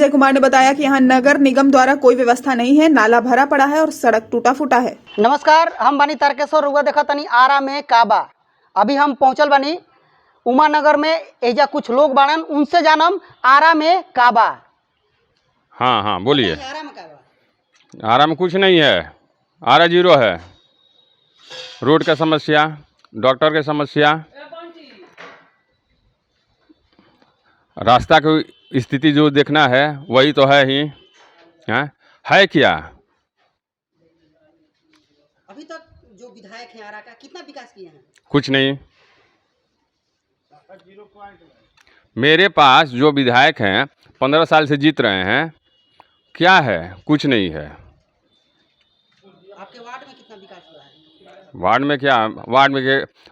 संजय कुमार ने बताया कि यहाँ नगर निगम द्वारा कोई व्यवस्था नहीं है, नाला भरा पड़ा है और सड़क टूटा फूटा है। नमस्कार, हम बानी तारकेश्वर रुआ देखा तनी आरा में काबा। अभी हम पहुंचल बानी उमा नगर में। एजा कुछ लोग बाड़न, उनसे जानम आरा में काबा। हाँ बोलिए। आरा में काबा, आरा में कुछ नहीं है, आरा जीरो है। रोड का समस्या, डॉक्टर की समस्या, रास्ता की स्थिति जो देखना है वही तो है ही। है क्या? अभी तक जो विधायक हैं आरा का कितना विकास किए हैं? कुछ नहीं। मेरे पास जो विधायक हैं 15 साल से जीत रहे हैं, क्या है? कुछ नहीं है। आपके वार्ड में कितना विकास हुआ है? वार्ड में क्या?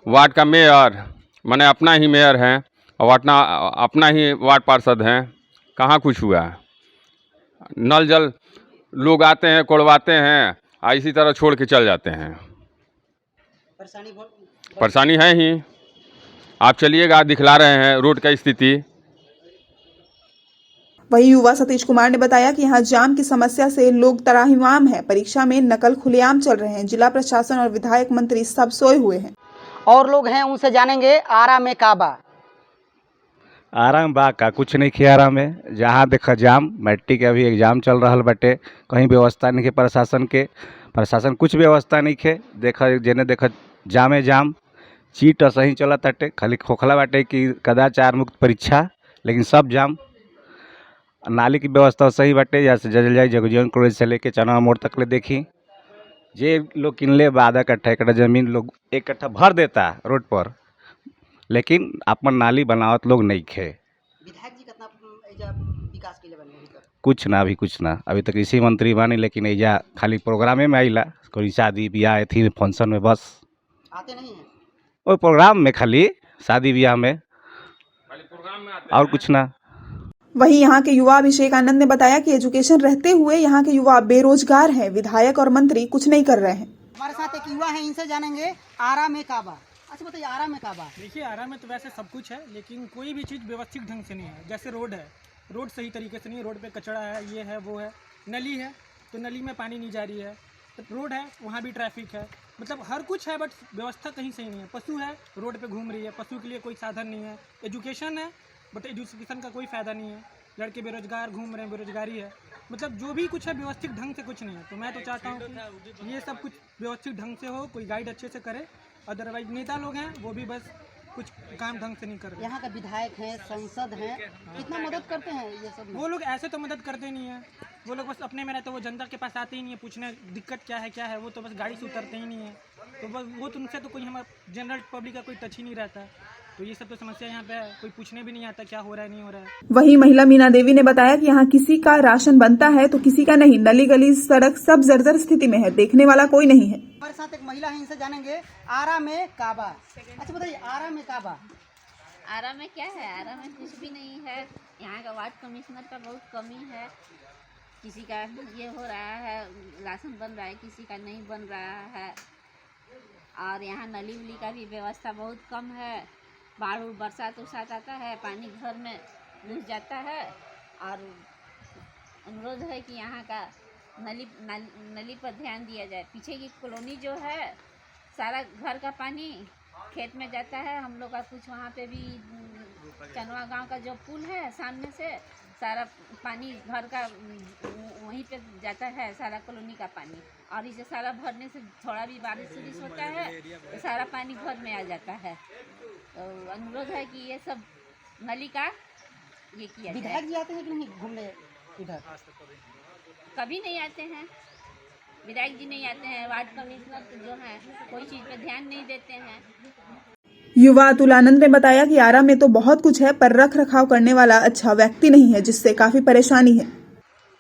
वार्ड का मेयर माने अपना ही मेयर है और अपना ही वार्ड पार्षद हैं। कहाँ कुछ हुआ? नल जल लोग आते हैं, कोड़वाते हैं और इसी तरह छोड़ के चल जाते हैं। परेशानी है ही। आप चलिएगा, दिखला रहे हैं रोड का स्थिति। वहीं युवा सतीश कुमार ने बताया कि यहाँ जाम की समस्या से लोग त्राहिमाम है। परीक्षा में नकल खुलेआम चल रहे हैं। जिला प्रशासन और विधायक मंत्री सब सोए हुए हैं। और लोग हैं, उनसे जानेंगे आरा में काबा। आरा में बा का कुछ नहीं किया। आरा में जहाँ देखा जाम, मैट्रिक के अभी एग्जाम चल रहा बटे, कहीं व्यवस्था नहीं के प्रशासन कुछ व्यवस्था नहीं के। देखा जेने देखा जामे जाम, चीट सही चला ताटे, खाली खोखला बाटे कि कदाचार मुक्त परीक्षा, लेकिन सब जाम। नाली की व्यवस्था सही बाटे, जैसे जजल जाई जगजीवन कॉलेज से लेके चना मोड़ तक ले देखी। जे लोग किनले आधा कट्ठा 1 कट्ठा जमीन लोग 1 कट्ठा भर देता रोड पर, लेकिन अपन नाली बनावत लोग नहीं खे। विधायक जी कितना विकास के लिए बने अभी तक? कुछ ना, अभी तक कृषि मंत्री बानी, लेकिन एजा खाली प्रोग्रामे में आइला, कोई शादी ब्याह थी फंक्शन में बस आते नहीं हैं। वो प्रोग्राम में खाली शादी ब्याह में, और कुछ ना। वहीं यहाँ के युवा अभिषेक आनंद ने बताया कि एजुकेशन रहते हुए यहाँ के युवा बेरोजगार हैं। विधायक और मंत्री कुछ नहीं कर रहे हैं। हमारे साथ एक युवा है, इनसे जानेंगे आरा में काबा। अच्छा बताइए, आरा में काबा। देखिए, आरा में तो वैसे सब कुछ है, लेकिन कोई भी चीज़ व्यवस्थित ढंग से नहीं है। जैसे रोड है, रोड सही तरीके से नहीं है, रोड पे कचरा है, ये है वो है। नली है तो नली में पानी नहीं जा रही है। तो रोड है, वहाँ भी ट्रैफिक है। मतलब हर कुछ है, बट व्यवस्था कहीं सही नहीं है। पशु है, रोड पे घूम रही है, पशु के लिए कोई साधन नहीं है। एजुकेशन है, बट एजुकेशन का कोई फ़ायदा नहीं है। लड़के बेरोजगार घूम रहे हैं, बेरोजगारी है। मतलब जो भी कुछ है व्यवस्थित ढंग से कुछ नहीं है। तो मैं तो चाहता हूँ कि ये सब कुछ व्यवस्थित ढंग से हो, कोई गाइड अच्छे से करे। अदरवाइज नेता लोग हैं, वो भी बस कुछ काम ढंग से नहीं कर रहे। यहाँ का विधायक हैं, संसद हैं, कितना मदद करते हैं ये सब? वो लोग ऐसे तो मदद करते नहीं है। वो लोग बस अपने में रहते, वो जनता के पास आते ही नहीं है पूछने दिक्कत क्या है। वो तो बस गाड़ी से उतरते ही नहीं है। तो बस वो तो उनसे तो कोई हमारा जनरल पब्लिक का कोई टच ही नहीं रहता है। तो ये सब तो समस्या यहाँ पे है, कोई पूछने भी नहीं आता क्या हो रहा है नहीं हो रहा है। वहीं महिला मीना देवी ने बताया कि यहाँ किसी का राशन बनता है तो किसी का नहीं। नली गली सड़क सब जर्जर स्थिति में है, देखने वाला कोई नहीं है। हमारे साथ एक महिला है, इनसे जानेंगे आरा में काबा। अच्छा बताइए, आरा में काबा। आरा में क्या है? आरा में कुछ भी नहीं है। यहाँ का वार्ड कमिश्नर का बहुत कमी है। किसी का ये हो रहा है, राशन बन रहा है, किसी का नहीं बन रहा है। और यहाँ नली उली का भी व्यवस्था बहुत कम है। बाढ़ बरसात उरसात आता है, पानी घर में घुस जाता है। और अनुरोध है कि यहाँ का नली पर ध्यान दिया जाए। पीछे की कॉलोनी जो है, सारा घर का पानी खेत में जाता है। हम लोग का कुछ वहाँ पे भी चनवा गांव का जो पुल है सामने से, सारा पानी घर का वहीं पे जाता है, सारा कॉलोनी का पानी। और इसे सारा भरने से थोड़ा भी बारिश उरिश होता है तो सारा पानी घर में आ जाता है। तो अनुरोध है कि ये सब नली का ये किया जाए। विधायक जी आते हैं कि नहीं घूमने इधर? कभी नहीं आते हैं, विधायक जी नहीं आते हैं। वार्ड कमिश्नर जो है कोई चीज़ पे ध्यान नहीं देते हैं। युवा अतुल आनंद ने बताया कि आरा में तो बहुत कुछ है, पर रख रखाव करने वाला अच्छा व्यक्ति नहीं है, जिससे काफी परेशानी है।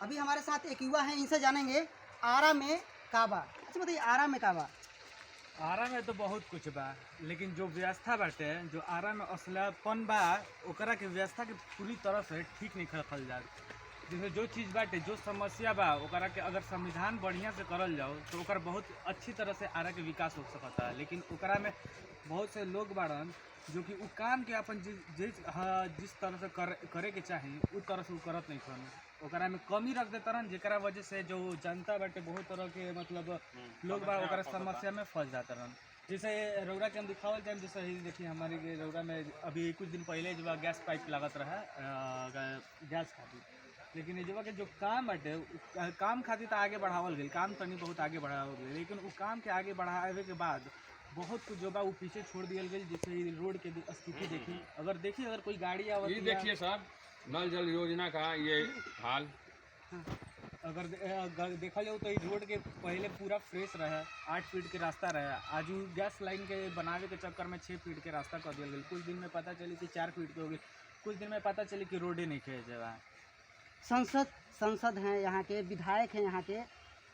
अभी हमारे साथ एक युवा है, इनसे जानेंगे आरा में काबा। अच्छा बताइए, आरा में काबा। आरा में तो बहुत कुछ बा, लेकिन जो व्यवस्था बाटे, जो आरा में असलापन बा, ओकरा के व्यवस्था के पूरी तरह से ठीक नहीं रखल जा। जैसे जो चीज़ बाटे जो समस्या बा ओकरा के अगर संविधान बढ़िया से करल जाओ तो ओकर बहुत अच्छी तरह से आरा के विकास हो सकता है। लेकिन ओकरा में बहुत से लोग बाड़न जो कि उ काम के अपन जिस तरह से करे के चाही उस तरह से उ करत नहीं खन, ओकरा में कमी रख देता रहन, जेकरा वजह से जो जनता बाटे बहुत तरह के मतलब लोग बा ओकरा समस्या में फंस जाता रहन। जैसे रौरा के हम दिखावल टाइम जैसे ही देखिए हमारे रौरा में अभी कुछ दिन पहले जो गैस पाइप लागत रहा गैस खातिर, लेकिन ये के जो काम बाटे काम खातिर तो आगे बढ़ावल गई, काम तनी बहुत आगे बढ़ावल गई, लेकिन वो काम के आगे बढ़ावे के बाद बहुत कुछ जो बा वो पीछे छोड़ दिया गई। जैसे रोड के स्थिति देखी, अगर कोई गाड़ी आवत ये देखिए साहब नल जल योजना का ये हाल, अगर देखा जाए तो रोड के पहले पूरा फ्रेश रहे, 8 फीट के रास्ता रहे, आज गैस लाइन के बनावे के चक्कर में 6 फीट के रास्ता कर दिया गया। कुछ दिन में पता चली कि 4 फीट के हो गई, कुछ दिन में पता चली कि रोडे नहीं खे जगह। संसद हैं यहाँ के, विधायक हैं यहाँ के,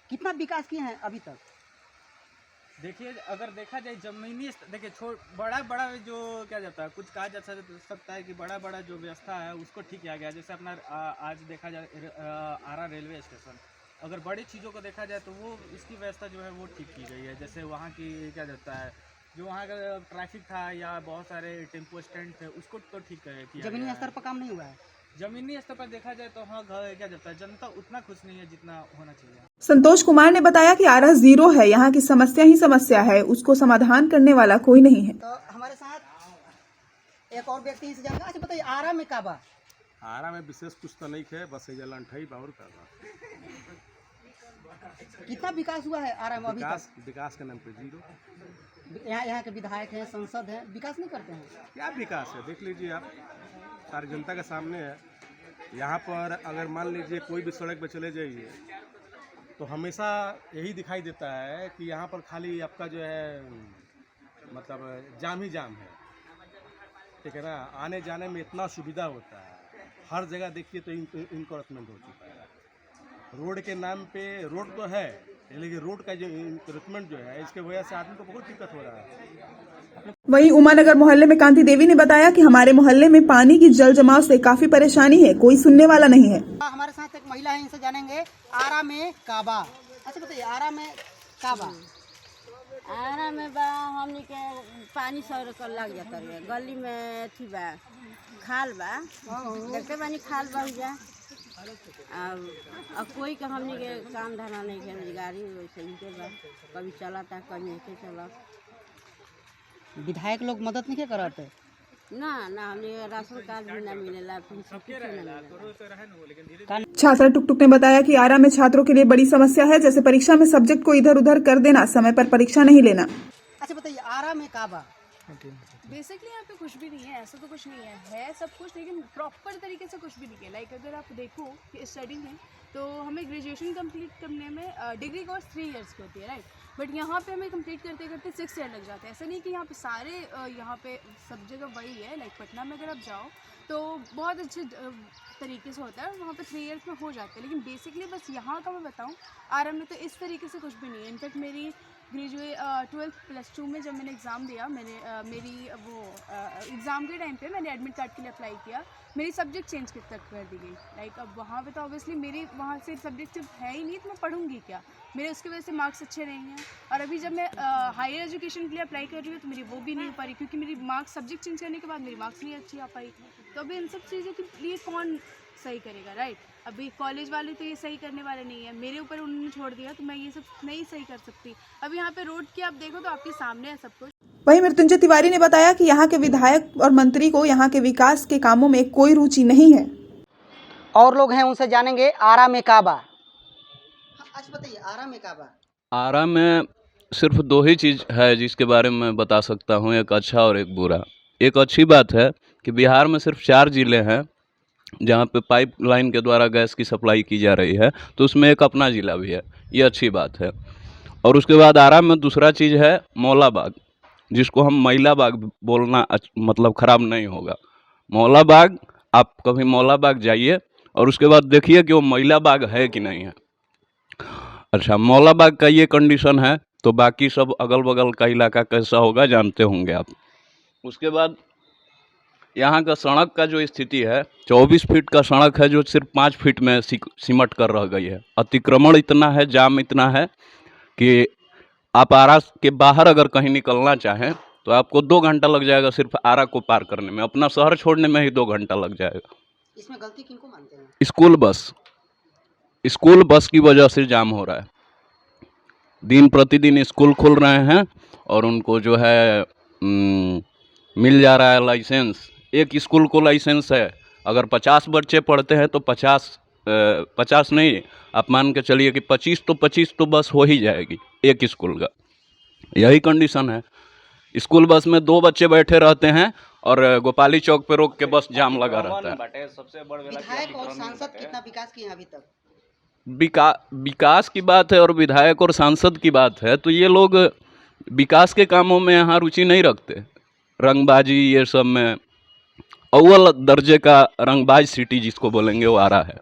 कितना विकास किए हैं अभी तक? देखिए अगर देखा जाए जमीनी देखिए बड़ा जो क्या जाता है कुछ कहा जा सकता है कि बड़ा जो व्यवस्था है उसको ठीक किया गया। जैसे अपना आज देखा जाए आरा रेलवे स्टेशन, अगर बड़ी चीज़ों को देखा जाए तो वो इसकी व्यवस्था जो है वो ठीक की गई है। जैसे वहाँ की क्या जाता है जो वहाँ का ट्रैफिक था या बहुत सारे टेम्पो स्टैंड थे उसको तो ठीक किया। जमीनी स्तर पर काम नहीं हुआ है। जमीनी स्तर पर देखा जाए तो हाँ क्या जाता है जनता उतना खुश नहीं है जितना होना चाहिए। संतोष कुमार ने बताया कि आरा जीरो है, यहाँ की समस्या ही समस्या है, उसको समाधान करने वाला कोई नहीं है। तो हमारे साथ एक और व्यक्ति इस जगह, अच्छा बताइए आरा में का बा? आरा में विशेष कुछ तो नहीं है, बस ये लंठई बाउर का कितना विकास हुआ है आरा में अभी तक? विकास के नाम पे जीरो। यहाँ के विधायक हैं, संसद हैं, विकास नहीं करते हैं। क्या विकास है देख लीजिए आप, सारी जनता के सामने है। यहाँ पर अगर मान लीजिए कोई भी सड़क पर चले जाइए तो हमेशा यही दिखाई देता है कि यहाँ पर खाली आपका जो है मतलब जाम ही जाम है, ठीक है ना। आने जाने में इतना सुविधा होता है, हर जगह देखिए तो इंक्रोचमेंट हो चुका है। रोड के नाम पे रोड तो है लेकिन रोड का जो इंक्रोचमेंट जो है इसके वजह से आदमी को बहुत दिक्कत हो रहा है। वहीं उमानगर मोहल्ले में कांति देवी ने बताया कि हमारे मोहल्ले में पानी की जल जमाव से काफी परेशानी है, कोई सुनने वाला नहीं है। हमारे साथ एक महिला है, इनसे जानेंगे आरा में काबा। अच्छा बताइए आरा में काबा? आरा में बा हमनी के पानी सर कर लग जाता है, गली में थी बा खाल बा, देखते बानी खाल बा जा अब कोई का हमनी के काम धंधा नहीं है, गाड़ी वैसे ही के बा, कभी चला था कभी नहीं चला। विधायक लोग मदद नहीं करते ना हमने राशन कार्ड भी ना मिलेला, कुछ ना मिलेला। छात्रा टुकटुक ने बताया कि आरा में छात्रों के लिए बड़ी समस्या है, जैसे परीक्षा में सब्जेक्ट को इधर उधर कर देना, समय पर परीक्षा नहीं लेना। अच्छा बताइए आरा में काबा? बेसिकली यहाँ पे कुछ भी नहीं है, ऐसा तो कुछ नहीं है सब कुछ, लेकिन प्रॉपर तरीके से कुछ भी नहीं है। लाइक अगर आप देखो कि स्टडी में तो हमें ग्रेजुएशन कंप्लीट करने में डिग्री कोर्स 3 इयर्स की होती है, राइट, बट यहाँ पे हमें कंप्लीट करते करते 6 ईयर लग जाते हैं। ऐसा नहीं कि यहाँ पे सारे यहाँ पे सब जगह वही है। लाइक पटना में अगर आप जाओ तो बहुत अच्छे तरीके से होता है, वहाँ पे 3 इयर्स में हो जाता है, लेकिन बेसिकली बस यहाँ का मैं बताऊँ आरा में तो इस तरीके से कुछ भी नहीं है। इनफैक्ट मेरी 12th +2 में जब मैंने एग्ज़ाम दिया, मैंने मेरी वो एग्ज़ाम के टाइम पे मैंने एडमिट कार्ड के लिए अप्लाई किया, मेरी सब्जेक्ट चेंज तक कर दी गई। लाइक अब वहाँ पे तो ऑब्वियसली मेरी वहाँ से सब्जेक्ट जब है ही नहीं तो मैं पढ़ूंगी क्या, मेरे उसकी वजह से मार्क्स अच्छे नहीं हैं। और अभी जब मैं हायर एजुकेशन के लिए अप्लाई कर रही हूँ तो मेरी वो भी नहीं हो पा रही, क्योंकि मेरी मार्क्स सब्जेक्ट चेंज करने के बाद मेरी मार्क्स नहीं अच्छी आ पाई। तो अभी इन सब चीज़ों के लिए कौन सही करेगा, राइट? अभी कॉलेज वाले तो ये सही करने वाले नहीं है, मेरे ऊपर उन्होंने छोड़ दिया, तो मैं ये सब नहीं सही कर सकती। अभी यहाँ पे रोड की आप देखो तो आपके सामने है सब कुछ। वहीं मृत्युंजय तिवारी ने बताया कि यहाँ के विधायक और मंत्री को यहाँ के विकास के कामों में कोई रुचि नहीं है। और लोग हैं, उनसे जानेंगे आरा में काबा। अच्छा बताइए आरा में काबा? आरा में सिर्फ 2 ही चीज़ है जिसके बारे में मैं बता सकता हूँ, एक अच्छा और एक बुरा। एक अच्छी बात है कि बिहार में सिर्फ 4 ज़िले हैं जहाँ पे पाइपलाइन के द्वारा गैस की सप्लाई की जा रही है, तो उसमें एक अपना ज़िला भी है, ये अच्छी बात है। और उसके बाद आरा में दूसरा चीज़ है मौला बाग, जिसको हम महिला बाग बोलना मतलब ख़राब नहीं होगा। मौला बाग, आप कभी मौला बाग जाइए और उसके बाद देखिए कि वो महिला बाग है कि नहीं है। अच्छा, मौला बाग का ये कंडीशन है, तो बाकी सब अगल बगल का इलाका कैसा होगा जानते होंगे आप। उसके बाद यहाँ का सड़क का जो स्थिति है, 24 फीट का सड़क है जो सिर्फ 5 फीट में सिमट कर रह गई है। अतिक्रमण इतना है, जाम इतना है कि आप आरा के बाहर अगर कहीं निकलना चाहें तो आपको 2 घंटा लग जाएगा सिर्फ आरा को पार करने में, अपना शहर छोड़ने में ही 2 घंटा लग जाएगा। इसमें गलती किनको मानते हैं? स्कूल बस की वजह से जाम हो रहा है। दिन प्रतिदिन स्कूल खुल रहे हैं और उनको जो है मिल जा रहा है लाइसेंस। एक स्कूल को लाइसेंस है, अगर 50 बच्चे पढ़ते हैं तो 50 नहीं, आप मान के चलिए कि 25 तो बस हो ही जाएगी एक स्कूल का। यही कंडीशन है। स्कूल बस में 2 बच्चे बैठे रहते हैं और गोपाली चौक पे रोक के बस जाम लगा रहता है। विधायक और सांसद कितना विकास किए हैं अभी तक? विकास की बात है और विधायक और सांसद की बात है तो ये लोग विकास के कामों में यहाँ रुचि नहीं रखते। रंगबाजी ये सब में अव्वल दर्जे का रंगबाज सिटी जिसको बोलेंगे वो आरा है।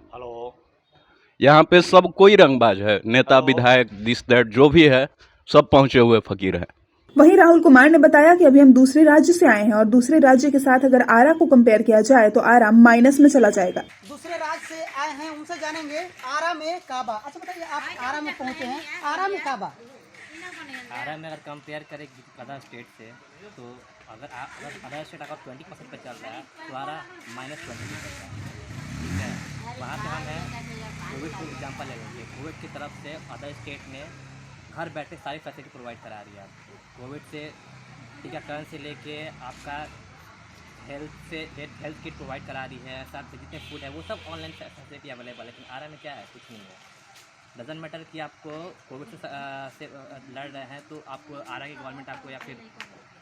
यहाँ पे सब कोई रंगबाज है, नेता विधायक दिस दैट जो भी है सब पहुँचे हुए फकीर हैं। वहीं राहुल कुमार ने बताया कि अभी हम दूसरे राज्य से आए हैं और दूसरे राज्य के साथ अगर आरा को कंपेयर किया जाए तो आरा माइनस में चला जाएगा। दूसरे राज्य से आए हैं, उनसे जानेंगे आरा में काबा। अच्छा बताइए, आप आरा में पहुंचे हैं, आरा में काबा? आरा में अगर कंपेयर करें अदर स्टेट से तो अगर अदर स्टेट अगर 20% पे चल रहा है तो आरा -20% है। ठीक है, वहाँ पे हम हैं कोविड को एग्जाम्पल ले लेंगे। कोविड की तरफ से अदर स्टेट ने घर बैठे सारी फैसिलिटी प्रोवाइड करा रही है आपको। कोविड से टीकाकरण से लेके आपका हेल्थ किट प्रोवाइड करा रही है, साथ जितने फूड है वो सब ऑनलाइन फैसिलिटी अवेलेबल है। लेकिन आरा में क्या है? कुछ नहीं है। डजन मैटर कि आपको कोविड से लड़ रहे हैं तो आपको आरा की गवर्नमेंट आपको या फिर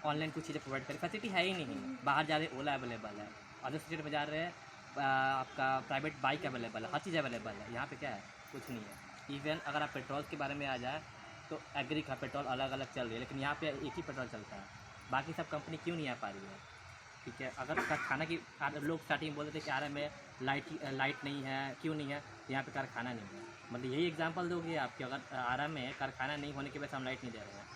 ऑनलाइन कुछ चीज़ें प्रोवाइड करें। फैसिलिटी है ही नहीं। बाहर जा रहे ओला अवेलेबल है, अदर स्टेट में जा रहे हैं आपका प्राइवेट बाइक अवेलेबल है, हर चीज़ अवेलेबल है। यहाँ पे क्या है? कुछ नहीं है। इवन अगर आप पेट्रोल के बारे में आ जाए तो एग्री का पेट्रोल अलग अलग चल रही है, लेकिन यहाँ पे एक ही पेट्रोल चलता है। बाकी सब कंपनी क्यों नहीं आ पा रही है? ठीक है, अगर कारखाना की लोग स्टार्टिंग बोलते थे कि आरा में लाइट नहीं है, क्यों नहीं है? यहाँ पे कारखाना नहीं है। मतलब यही एग्जांपल दोगे आपके, अगर आरा में कारखाना नहीं होने की वजह से हम लाइट नहीं दे रहे हैं।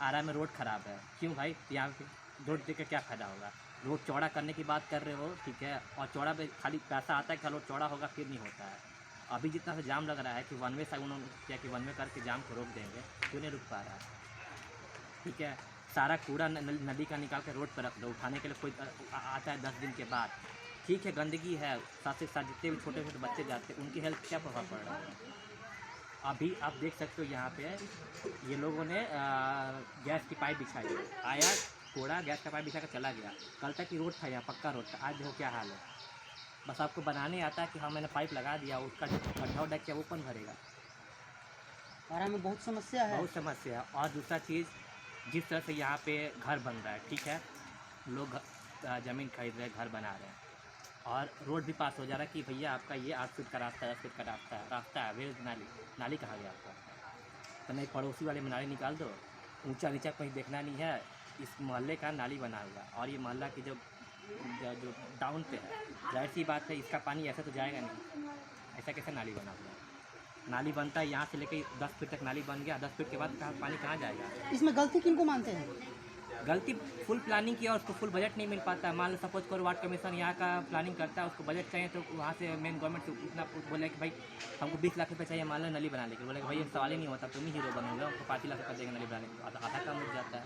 आरा में रोड ख़राब है, क्यों भाई? यहाँ पे रोड देख के क्या फ़ायदा होगा? रोड चौड़ा करने की बात कर रहे हो, ठीक है, और चौड़ा पे खाली पैसा आता है कि रोड चौड़ा होगा, फिर नहीं होता है। अभी जितना से जाम लग रहा है कि वन वे से उन्होंने क्या कि वन वे करके जाम को रोक देंगे, क्यों नहीं रुक पा रहा है? ठीक है, सारा कूड़ा नदी का निकाल के रोड पर रख दो, उठाने के लिए कोई आता है 10 दिन के बाद। ठीक है, गंदगी है, साथ ही साथ जितने भी छोटे छोटे बच्चे जाते हैं उनकी हेल्थ क्या प्रभाव पड़ रहा है? अभी आप देख सकते हो यहाँ पे ये लोगों ने गैस की पाइप बिछाई, आया कूड़ा गैस का पाइप बिछा कर चला गया। कल तक की रोड था, यहाँ पक्का रोड था, आज देखो क्या हाल है। बस आपको बनाने आता है कि हाँ मैंने पाइप लगा दिया, उसका जो गड्ढा उड्ढा क्या वो कौन भरेगा? आरा में बहुत समस्या है। बहुत समस्या है। और दूसरा चीज़, जिस तरह से यहाँ पे घर बन रहा है, ठीक है, लोग ज़मीन खरीद रहे हैं, घर बना रहे हैं और रोड भी पास हो जा रहा है कि भैया आपका ये 8 फीट का रास्ता है, 10 फीट का रास्ता है, वेल नाली कहाँ गया आपका? तो नहीं, पड़ोसी वाले में नाली निकाल दो। ऊंचा नीचा कहीं देखना नहीं है, इस मोहल्ले का नाली बना हुआ और ये मोहल्ला की जो डाउन पे है, जाहिर सी बात है इसका पानी ऐसा तो जाएगा नहीं। ऐसा कैसे नाली बना हुआ? नाली बनता है यहाँ से लेके 10 फीट तक नाली बन गया, 10 फीट के बाद पानी कहाँ जाएगा? इसमें गलती किनको मानते हैं? गलती फुल प्लानिंग की और उसको फुल बजट नहीं मिल पाता है। मान लो सपोज करो वार्ड कमीशन यहाँ का प्लानिंग करता है, उसको बजट चाहिए तो वहाँ से मेन गवर्नमेंट से उतना बोले कि भाई हमको 20 लाख रुपये चाहिए, मान लो नली बनाने के, बोले भाई ये सवाल ही नहीं होता, तुम ही हीरो बनोगे, हमको 5 लाख रुपये देंगे नली बनाने के, आधा काम उठ जाता है।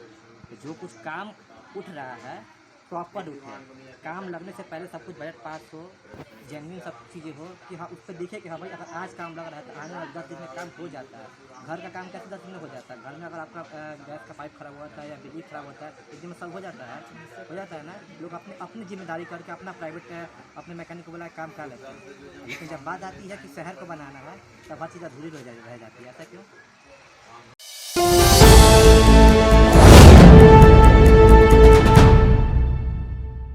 तो जो कुछ काम उठ रहा है प्रॉपर उठे, काम लगने से पहले सब कुछ बजट पास हो, जेन्युइन सब चीज़ें हो कि हाँ उस पर दिखे कि हाँ भाई अगर आज काम लग रहा है तो आने वाले 10 दिन में काम हो जाता है। घर का काम कैसे 10 दिन में हो जाता है? घर में अगर आपका गैस का पाइप खराब होता है या बिजली खराब होता है, एक दिन में सब हो जाता है ना। लोग अपनी जिम्मेदारी करके अपना प्राइवेट अपने मैकेनिक को बुला काम कर लेते हैं। लेकिन जब बात आती है कि शहर को बनाना है तब हर चीज़ अधूरी रह जाती है। ऐसा क्यों?